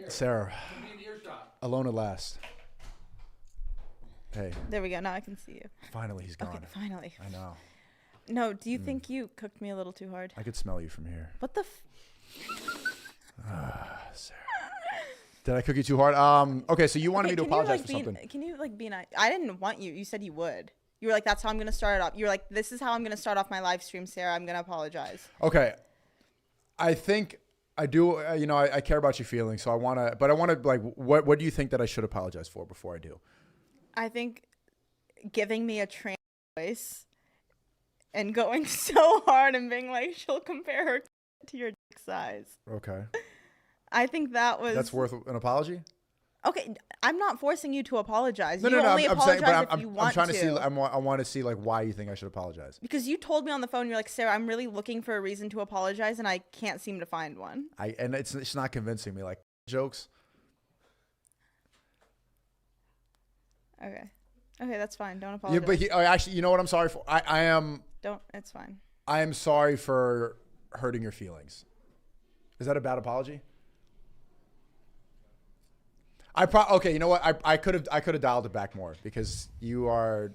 Sarah, alone at last. Hey. There we go. Now I can see you. Finally, he's gone. Okay, finally. I know. No, do you think you cooked me a little too hard? I could smell you from here. What the Sarah. Did I cook you too hard? Okay, so you wanted me to apologize for something. Can you be nice? I didn't want you. You said you would. You were like, that's how I'm going to start it off. You were like, this is how I'm going to start off my live stream, Sarah. I'm going to apologize. Okay. I think I do, I care about your feelings, so I want to, like, what do you think that I should apologize for before I do? I think giving me a trans voice and going so hard and being like, she'll compare her to your dick size. Okay. I think that's worth an apology? Okay, I'm not forcing you to apologize. No, you only apologize if you want I'm trying to see. I want to see like why you think I should apologize. Because you told me on the phone, you're like, Sarah, I'm really looking for a reason to apologize, and I can't seem to find one. And it's not convincing me. Like jokes. Okay, that's fine. Don't apologize. Yeah, but actually, you know what I'm sorry for? I am. Don't. It's fine. I am sorry for hurting your feelings. Is that a bad apology? Okay, you know what? I could have dialed it back more because I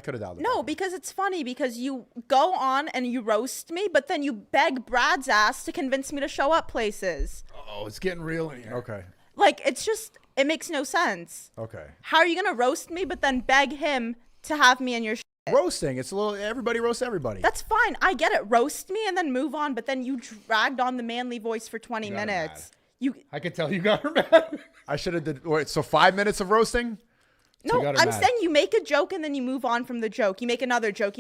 could have dialed it back. No, because it's funny because you go on and you roast me, but then you beg Brad's ass to convince me to show up places. Oh, it's getting real in here. Okay. Like, it makes no sense. Okay. How are you going to roast me, but then beg him to have me in your shit? Roasting. It's everybody roasts everybody. That's fine. I get it. Roast me and then move on, but then you dragged on the manly voice for 20 minutes. I could tell you got her mad. I should have wait, so 5 minutes of roasting? No, I'm saying you make a joke and then you move on from the joke. You make another joke,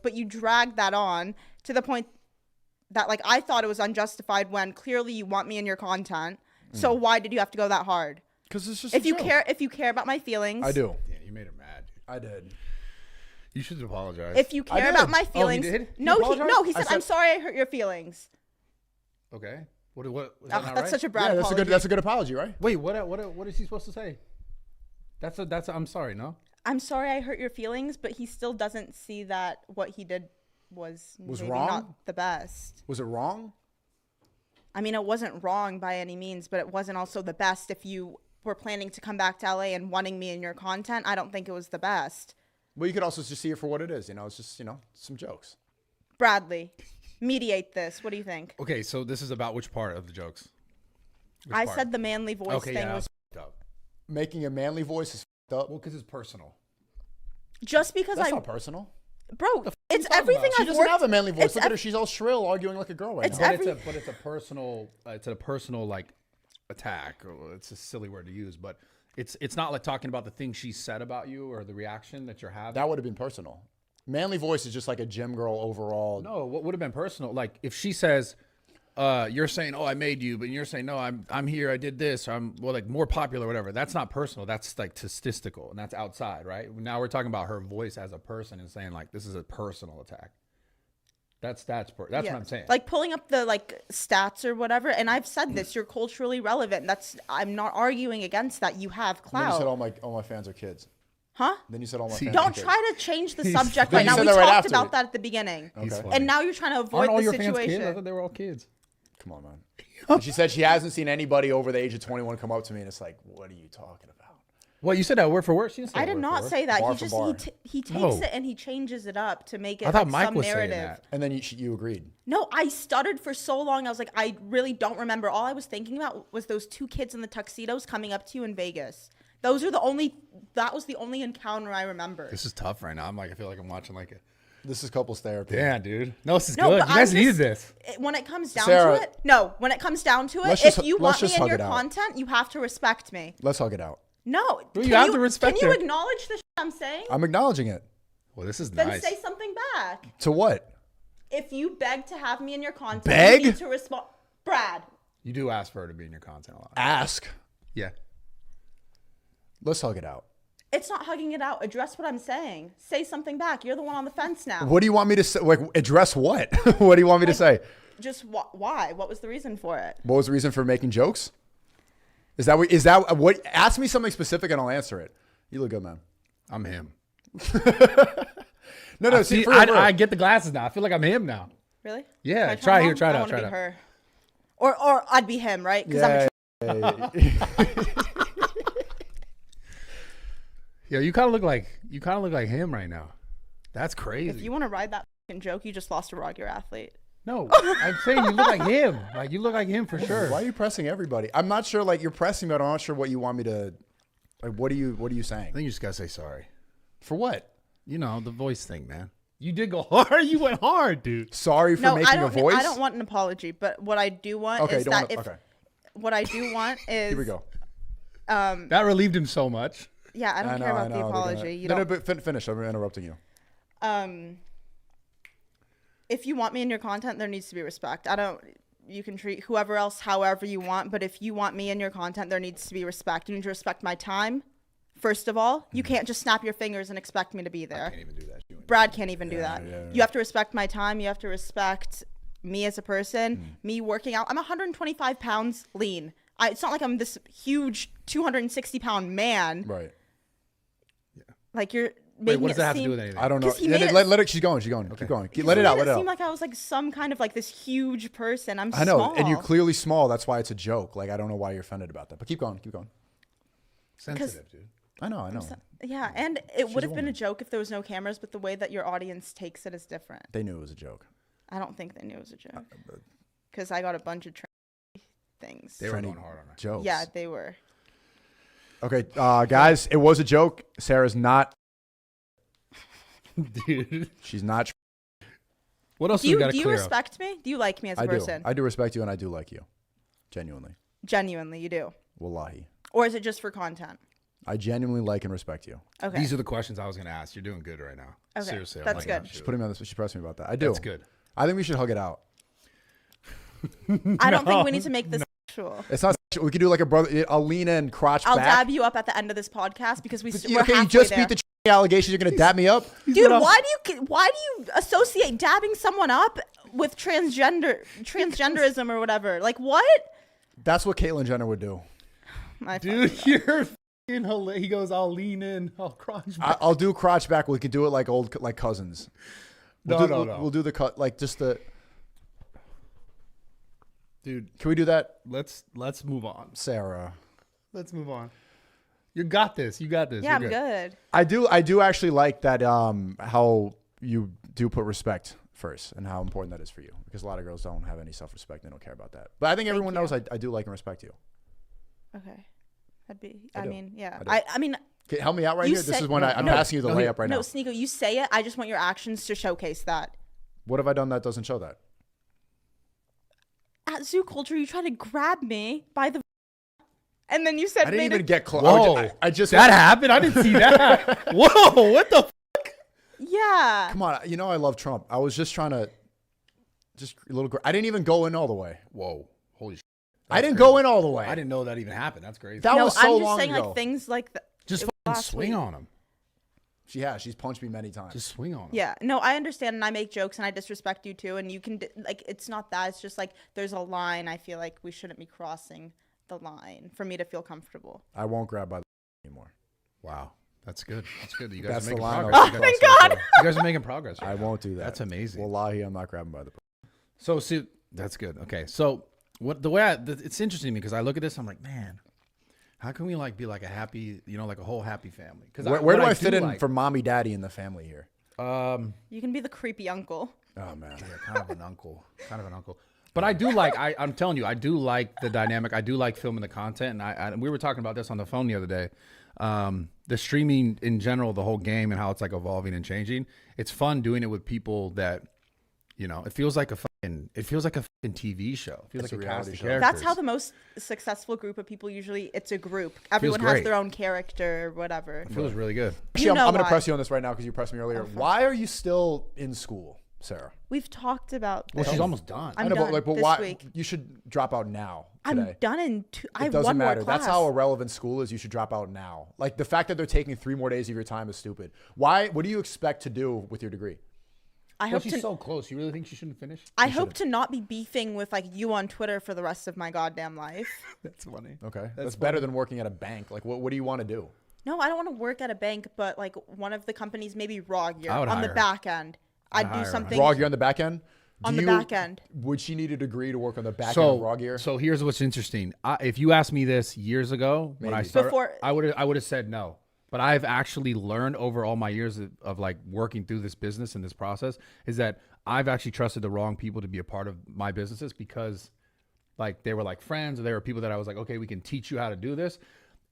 but you drag that on to the point that, like, I thought it was unjustified when clearly you want me in your content. So why did you have to go that hard? Because it's just if you care about my feelings. I do. Yeah, you made her mad, dude. I did. You should apologize. If you care about my feelings. Oh, he did? He said, I'm sorry I hurt your feelings. Okay. What was that not that's right? such a Brad apology. That's a good apology, right? Wait, what is he supposed to say? That's I'm sorry, no? I'm sorry I hurt your feelings, but he still doesn't see that what he did was maybe wrong? not the best. Was it wrong? I mean, it wasn't wrong by any means, but it wasn't also the best. If you were planning to come back to LA and wanting me in your content, I don't think it was the best. Well, you could also just see it for what it is. It's just, some jokes. Bradley, mediate this. What do you think? Okay, so this is about which part of the jokes? I said the manly voice thing was up. Making a manly voice is up. Well, because it's personal. Just because That's not personal. Bro, it's everything She I've doesn't worked. have a manly voice. Look at her. She's all shrill, arguing like a girl right now. But it's a personal like attack. Or it's a silly word to use, but it's not like talking about the thing she said about you or the reaction that you're having. That would have been personal. Manly voice is just like a gym girl overall. No, what would have been personal? Like if she says, you're saying, "Oh, I made you," but you're saying, "No, I'm here. I did this. I'm like more popular, whatever." That's not personal. That's like statistical, and that's outside, right? Now we're talking about her voice as a person and saying like this is a personal attack. That's what I'm saying. Like pulling up the stats or whatever, and I've said this. You're culturally relevant. I'm not arguing against that. You have clout. Then you said all my fans are kids. Huh? Then you said all my fans. Don't try to change the subject right now. We talked about that at the beginning, and now you're trying to avoid the situation. Fans kids? I thought they were all kids. Come on, man. And she said she hasn't seen anybody over the age of 21 come up to me, and it's like, what are you talking about? Well, you said that word for word. She didn't say I did not say that. Bar He just for bar. he takes it and he changes it up to make it I thought Mike some was saying narrative. that. And then you agreed. No, I stuttered for so long. I was like, I really don't remember. All I was thinking about was those two kids in the tuxedos coming up to you in Vegas. That was the only encounter I remember. This is tough right now. I feel like I'm watching like a. This is couples therapy. Yeah, dude. No, this is good. You but guys needed this. When it comes down Sarah, to it, if you want me in your content, you have to respect me. Let's hug it out. No, you have to respect Can her. you acknowledge the shit I'm saying? I'm acknowledging it. Well, this is Then nice. say something back. To what? If you beg to have me in your content, Beg? you need to respond. Brad. You do ask for her to be in your content a lot. Ask. Yeah. Let's hug it out. It's not hugging it out. Address what I'm saying. Say something back. You're the one on the fence now. What do you want me to say? Like, address what? What do you want me to say? Just why? What was the reason for it? What was the reason for making jokes? Is that what? Ask me something specific and I'll answer it. You look good, man. I'm him. No. I get the glasses now. I feel like I'm him now. Really? Yeah. Try it here. Try it out. Her. Or I'd be him, right? Because Yo, you kind of look like him right now. That's crazy. if you want to ride that fucking joke, you just lost to Rog, your athlete. No, I'm saying you look like him. Like you look like him for sure. Why are you pressing everybody? I'm not sure. Like you're pressing me, but I'm not sure what you want me to. Like what are you saying? I think you just gotta say sorry. For what? You know, the voice thing, man. You did go hard. You went hard, dude. Sorry for making a voice. I don't want an apology, but what I do want is that what I do want is here we go. That relieved him so much. Yeah, I don't care about the apology. No, but finish. I'm interrupting you. If you want me in your content, there needs to be respect. You can treat whoever else however you want, but if you want me in your content, there needs to be respect. You need to respect my time. First of all, you can't just snap your fingers and expect me to be there. I can't even do that. Brad can't even do that. Yeah. You have to respect my time. You have to respect me as a person, me working out. I'm 125 pounds lean. It's not like I'm this huge 260-pound man. Right. Yeah. Like you're making Wait, what does that have to do with anything? I don't know. Let it. She's going. Okay. Keep going. Let it out. Let it out. It seemed like I was like some kind of like this huge person. I know, small. And you're clearly small. That's why it's a joke. Like I don't know why you're offended about that. But keep going. Sensitive, dude. I know. Yeah, and it would have been a joke if there was no cameras, but the way that your audience takes it is different. They knew it was a joke. I don't think they knew it was a joke. Because I got a bunch of things. They were going hard on it. Jokes. Yeah, they were. Okay, guys, it was a joke. Sarah's not. Dude. She's not. What else do you respect me? Do you like me as a person? I do respect you, and I do like you. Genuinely. Genuinely, you do? Wallahi. Or is it just for content? I genuinely like and respect you. Okay. These are the questions I was going to ask. You're doing good right now. Okay. Seriously. That's good. She's putting me on this. She pressed me about that. I do. That's good. I think we should hug it out. I don't think we need to make this sexual. It's not sexual. We could do like a brother. I'll lean in, crotch back. I'll dab you up at the end of this podcast because we're okay, you just beat the allegations. You're going to dab me up? Dude, why do you associate dabbing someone up with transgenderism or whatever? Like what? That's what Caitlyn Jenner would do. Dude, you're he goes, I'll lean in, I'll crotch back. I'll do crotch back. We could do it like like cousins. We'll do the cut like just the. Dude, can we do that? Let's move on, Sarah. Let's move on. You got this. You got this. Yeah, I'm good. I do actually like that. How you do put respect first and how important that is for you, because a lot of girls don't have any self-respect. They don't care about that. But I think everyone knows I do like and respect you. Okay. I mean, yeah. I mean, okay, help me out right here. This is when I'm asking you the layup right now. No, Sneako, you say it. I just want your actions to showcase that. What have I done that doesn't show that? At Zoo Culture, you tried to grab me by the and then you said I didn't even get close. Whoa. I just that happened? I didn't see that. Whoa, what the fuck? Yeah. Come on. You know I love Trump. I was just trying to I didn't even go in all the way. Whoa. Holy shit. I didn't go in all the way. I didn't know that even happened. That's crazy. That was so long ago. I'm just saying like things like that. Just fucking swing on him. She's punched me many times. Just swing on him. Yeah. No, I understand, and I make jokes, and I disrespect you too, and you can like it's not that. It's just like there's a line. I feel like we shouldn't be crossing the line for me to feel comfortable. I won't grab by the anymore. Wow. That's good. That's good. You guys are making progress. progress. Oh, thank God. You guys are making progress. I won't do that. That's amazing. Wallahi, I'm not grabbing by the. So see, that's good. Okay. So it's interesting to me because I look at this, I'm like, man, how can we like be like a happy, like a whole happy family? Because where do I fit in for mommy, daddy in the family here? You can be the creepy uncle. Oh man, yeah, kind of an uncle. But I do like, I'm telling you, I do like the dynamic. I do like filming the content. And we were talking about this on the phone the other day. The streaming in general, the whole game and how it's like evolving and changing. It's fun doing it with people that, it feels like a fucking TV show. It feels like a reality show. That's how the most successful group of people usually, it's a group. Everyone has their own character or whatever. It feels really good. Actually, I'm going to press you on this right now because you pressed me earlier. Why are you still in school, Sarah? We've talked about this. Well, she's almost done. I'm done but this why? week. You should drop out now. Today. I'm done in two. It doesn't matter. That's how irrelevant school is. You should drop out now. Like the fact that they're taking 3 more days of your time is stupid. Why? What do you expect to do with your degree? I hope she's so close. You really think she shouldn't finish? I hope to not be beefing with like you on Twitter for the rest of my goddamn life. That's funny. Okay, that's better than working at a bank. Like, what do you want to do? No, I don't want to work at a bank, but like one of the companies, maybe Rog, you're on the back end. I'd do something. Rog, you're on the back end. on the back end. Would she need a degree to work on the back end of raw gear? So here's what's interesting. If you asked me this years ago when I started, I would have said no. But I've actually learned over all my years of like working through this business and this process is that I've actually trusted the wrong people to be a part of my businesses because like they were like friends or they were people that I was like, okay, we can teach you how to do this.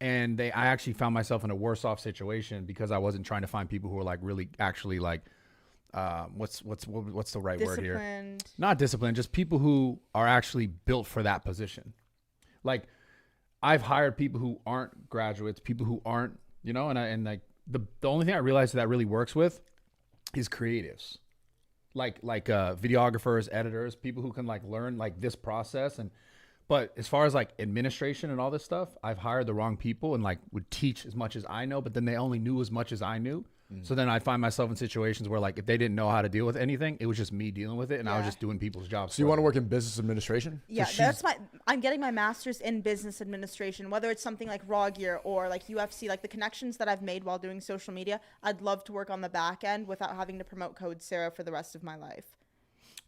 And I actually found myself in a worse off situation because I wasn't trying to find people who were like really actually like, what's the right word here? Not disciplined, just people who are actually built for that position. Like I've hired people who aren't graduates, people who aren't, you know, and like the only thing I realized that really works with is creatives, like videographers, editors, people who can like learn like this process. But as far as like administration and all this stuff, I've hired the wrong people and like would teach as much as I know, but then they only knew as much as I knew. So then I find myself in situations where like if they didn't know how to deal with anything, it was just me dealing with it and I was just doing people's jobs. So you want to work in business administration? Yeah, I'm getting my master's in business administration, whether it's something like raw gear or like UFC, like the connections that I've made while doing social media. I'd love to work on the back end without having to promote Code Sara for the rest of my life.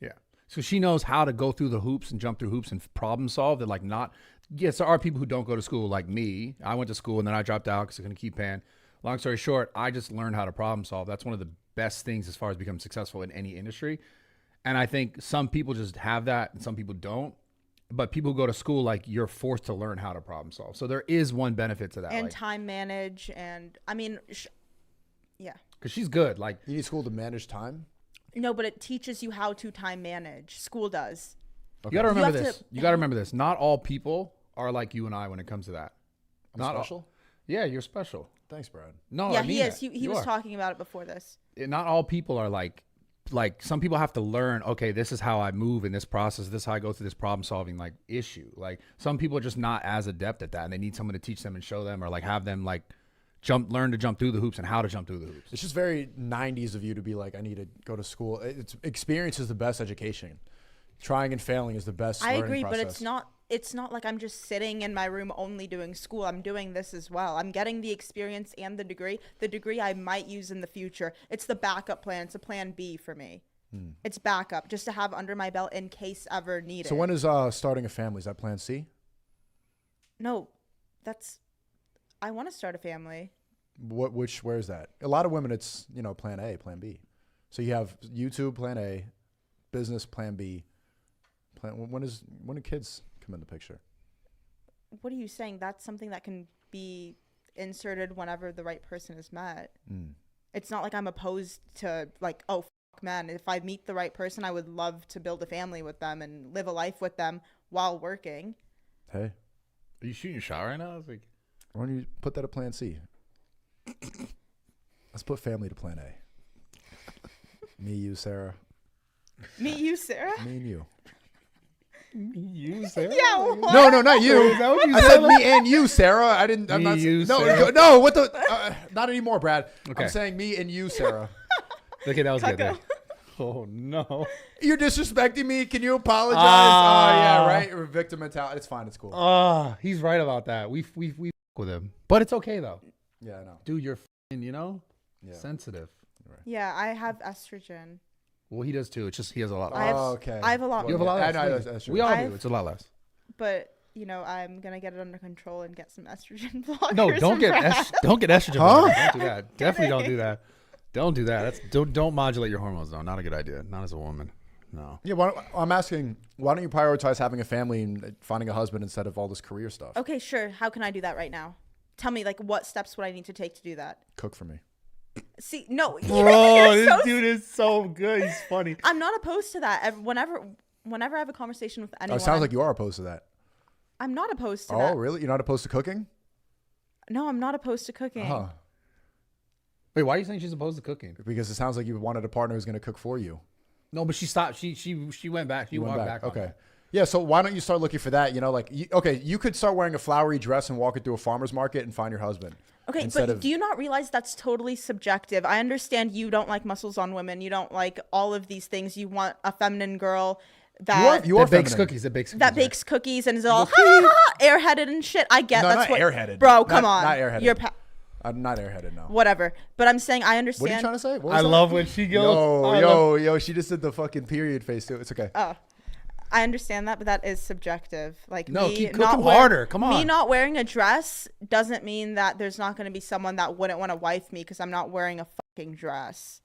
Yeah. So she knows how to go through the hoops and jump through hoops and problem solve. That like not, yes, there are people who don't go to school like me. I went to school and then I dropped out because I couldn't keep paying. Long story short, I just learned how to problem solve. That's one of the best things as far as becoming successful in any industry. And I think some people just have that and some people don't. But people who go to school, like you're forced to learn how to problem solve. So there is one benefit to that. And like, time manage. And I mean, yeah. Because she's good. Like you need school to manage time? No, but it teaches you how to time manage. School does. Okay. You got to remember this. You got to remember this. Not all people are like you and I when it comes to that. I'm not special? Yeah, you're special. Thanks, Brad. No, yeah, I mean he is. He was talking about it before this. Not all people are like some people have to learn, okay, this is how I move in this process. This is how I go through this problem solving like issue. Like some people are just not as adept at that and they need someone to teach them and show them or like have them like learn to jump through the hoops and how to jump through the hoops. It's just very 90s of you to be like, I need to go to school. Experience is the best education. Trying and failing is the best learning process. I agree, but it's not like I'm just sitting in my room only doing school. I'm doing this as well. I'm getting the experience and the degree. The degree I might use in the future. It's the backup plan. It's a plan B for me. It's backup just to have under my belt in case ever needed. So when is starting a family? Is that plan C? No, I want to start a family. Where is that? A lot of women, it's, you know, plan A, plan B. So you have YouTube, plan A, business, plan B. When do kids come in the picture? What are you saying? That's something that can be inserted whenever the right person is met. It's not like I'm opposed to like, oh, man, if I meet the right person, I would love to build a family with them and live a life with them while working. Hey. Are you shooting your shot right now? I was like, why don't you put that at plan C? Let's put family to plan A. Me, you, Sara. Me, you, Sara? Me and you. Me, you, Sara? Yeah, what? No, not you. I said me and you, Sara. I didn't. I'm not. You, no. What the? Not anymore, Brad. Okay. I'm saying me and you, Sara. Okay, that was good. There. Oh no. You're disrespecting me. Can you apologize? Oh yeah, right. Or victim mentality. It's fine. It's cool. He's right about that. We with him, but it's okay though. Yeah, I know. Dude, you're sensitive. Right. Yeah, I have estrogen. Well, he does too. It's just he has a lot less. Okay. I have a lot. You have a lot less. That's true. We all do. It's a lot less. But you know, I'm gonna get it under control and get some estrogen blockers. No, don't get estrogen. Huh? Don't do that. Definitely don't do that. Don't do that. Don't modulate your hormones though. Not a good idea. Not as a woman. No. Yeah, I'm asking, why don't you prioritize having a family and finding a husband instead of all this career stuff? Okay, sure. How can I do that right now? Tell me, like, what steps would I need to take to do that? Cook for me. See, no. Bro, this dude is so good. He's funny. I'm not opposed to that. Whenever I have a conversation with anyone. It sounds like you are opposed to that. I'm not opposed to that. Oh, really? You're not opposed to cooking? No, I'm not opposed to cooking. Uh-huh. Wait, why are you saying she's opposed to cooking? Because it sounds like you wanted a partner who's going to cook for you. No, but she stopped. She went back. She walked back. Okay. Yeah, so why don't you start looking for that? You know, like, you could start wearing a flowery dress and walk it through a farmer's market and find your husband. Okay, but do you not realize that's totally subjective? I understand you don't like muscles on women. You don't like all of these things. You want a feminine girl that bakes cookies. That bakes cookies and is all airheaded and shit. I get no, that's not what airheaded. Bro, come on. Not airheaded. I'm not airheaded now. Whatever. But I'm saying I understand. What are you trying to say? What was I that? love when she goes. Yo, she just did the fucking period face too. It's okay. Oh, I understand that, but that is subjective. Like, No, me keep not cooking harder. Come on. Me not wearing a dress doesn't mean that there's not going to be someone that wouldn't want to wife me because I'm not wearing a fucking dress.